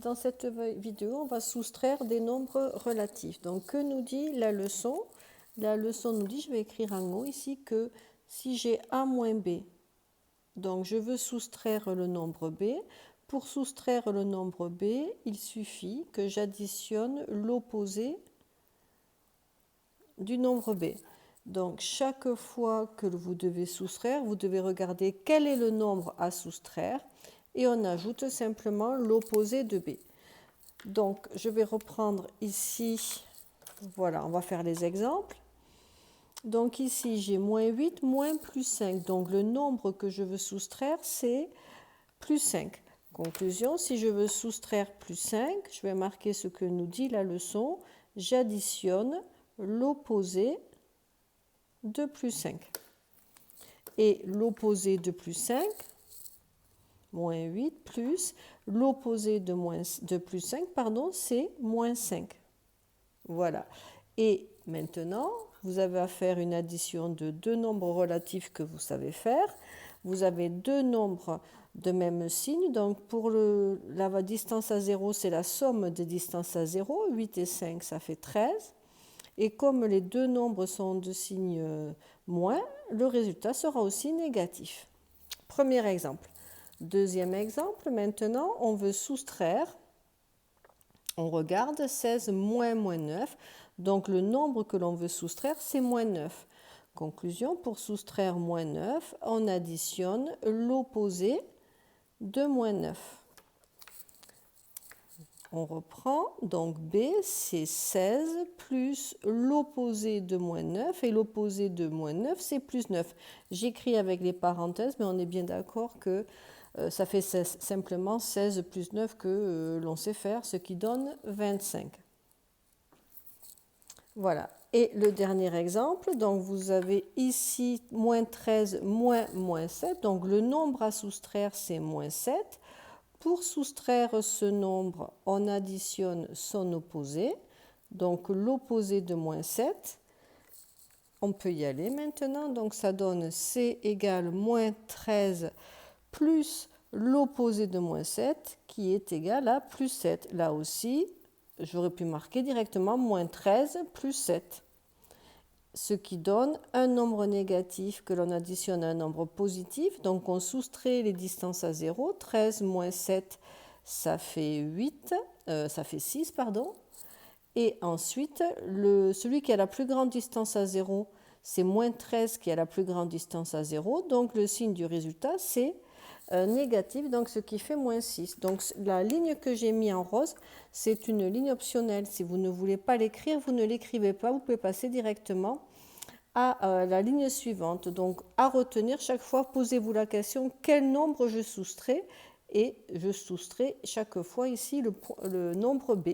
Dans cette vidéo, on va soustraire des nombres relatifs. Donc, que nous dit la leçon? La leçon nous dit, je vais écrire en haut ici, que si j'ai A moins B, donc je veux soustraire le nombre B. Pour soustraire le nombre B, il suffit que j'additionne l'opposé du nombre B. Donc, chaque fois que vous devez soustraire, vous devez regarder quel est le nombre à soustraire et on ajoute simplement l'opposé de B. Donc, je vais reprendre ici, voilà, on va faire les exemples. Donc ici, j'ai moins 8, moins plus 5. Donc, le nombre que je veux soustraire, c'est plus 5. Conclusion, si je veux soustraire plus 5, je vais marquer ce que nous dit la leçon. J'additionne l'opposé de plus 5. Et l'opposé de plus 5, moins 8, plus l'opposé de plus 5, c'est moins 5. Voilà. Et maintenant, vous avez à faire une addition de deux nombres relatifs que vous savez faire. Vous avez deux nombres de même signe. Donc, pour la distance à 0, c'est la somme des distances à 0. 8 et 5, ça fait 13. Et comme les deux nombres sont de signe moins, le résultat sera aussi négatif. Premier exemple. Deuxième exemple, maintenant, on veut soustraire. On regarde 16 moins 9. Donc, le nombre que l'on veut soustraire, c'est moins 9. Conclusion, pour soustraire moins 9, on additionne l'opposé de moins 9. On reprend, donc B, c'est 16 plus l'opposé de moins 9, et l'opposé de moins 9, c'est plus 9. J'écris avec les parenthèses, mais on est bien d'accord que ça fait simplement 16 plus 9 que l'on sait faire, ce qui donne 25. Voilà. Et le dernier exemple, donc vous avez ici moins 13 moins 7, donc le nombre à soustraire, c'est moins 7. Pour soustraire ce nombre, on additionne son opposé, donc l'opposé de moins 7. On peut y aller maintenant, donc ça donne C égale moins 13 plus l'opposé de moins 7 qui est égal à plus 7. Là aussi, j'aurais pu marquer directement moins 13 plus 7. Ce qui donne un nombre négatif que l'on additionne à un nombre positif. Donc on soustrait les distances à 0. 13 moins 7, ça fait 6, pardon. Et ensuite, celui qui a la plus grande distance à 0, c'est moins 13 qui a la plus grande distance à 0. Donc le signe du résultat, c'est négatif, donc ce qui fait moins 6. Donc la ligne que j'ai mis en rose, c'est une ligne optionnelle. Si vous ne voulez pas l'écrire, vous ne l'écrivez pas. Vous pouvez passer directement à la ligne suivante. Donc à retenir, chaque fois, posez-vous la question, quel nombre je soustrais? Et je soustrais chaque fois ici le nombre B.